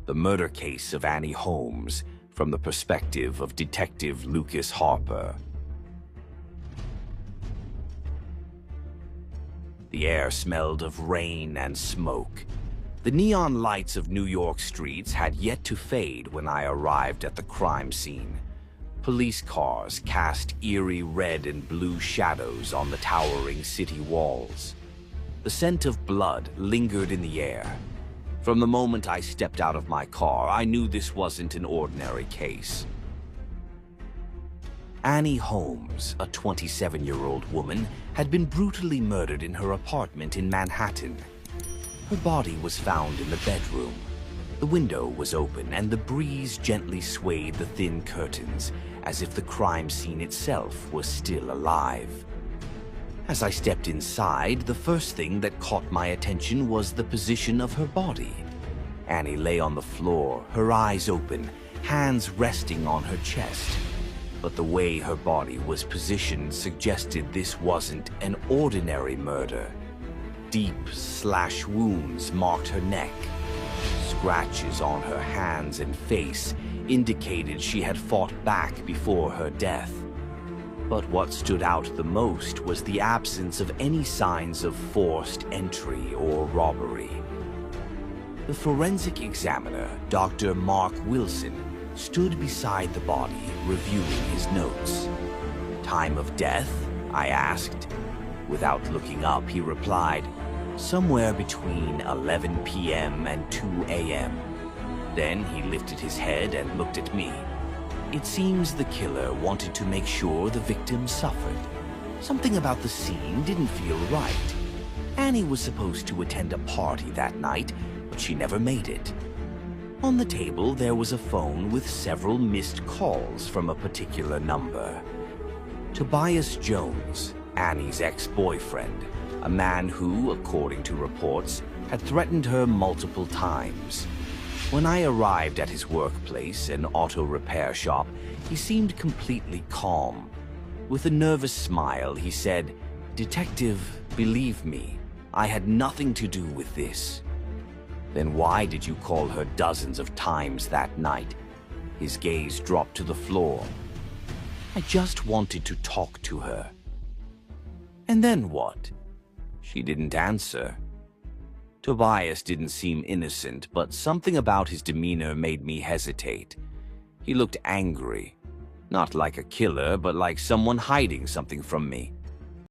the murder case of Annie Holmes from the perspective of Detective Lucas Harper. The air smelled of rain and smoke. The neon lights of New York streets had yet to fade when I arrived at the crime scene. Police cars cast eerie red and blue shadows on the towering city walls. The scent of blood lingered in the air. From the moment I stepped out of my car, I knew this wasn't an ordinary case. Annie Holmes, a 27-year-old woman, had been brutally murdered in her apartment in Manhattan. Her body was found in the bedroom. The window was open and the breeze gently swayed the thin curtains, as if the crime scene itself was still alive. As I stepped inside, the first thing that caught my attention was the position of her body. Annie lay on the floor, her eyes open, hands resting on her chest. But the way her body was positioned suggested this wasn't an ordinary murder. Deep slash wounds marked her neck. Scratches on her hands and face indicated she had fought back before her death. But what stood out the most was the absence of any signs of forced entry or robbery. The forensic examiner, Dr. Mark Wilson, stood beside the body, reviewing his notes. "Time of death?" I asked. Without looking up, he replied, "Somewhere between 11 p.m. and 2 a.m. Then he lifted his head and looked at me. It seems the killer wanted to make sure the victim suffered. Something about the scene didn't feel right. Annie was supposed to attend a party that night, but she never made it. On the table, there was a phone with several missed calls from a particular number. Tobias Jones, Annie's ex-boyfriend, a man who, according to reports, had threatened her multiple times. When I arrived at his workplace, an auto repair shop, he seemed completely calm. With a nervous smile, he said, "Detective, believe me, I had nothing to do with this." "Then why did you call her dozens of times that night?" His gaze dropped to the floor. "I just wanted to talk to her." "And then what?" "She didn't answer." Tobias didn't seem innocent, but something about his demeanor made me hesitate. He looked angry. Not like a killer, but like someone hiding something from me.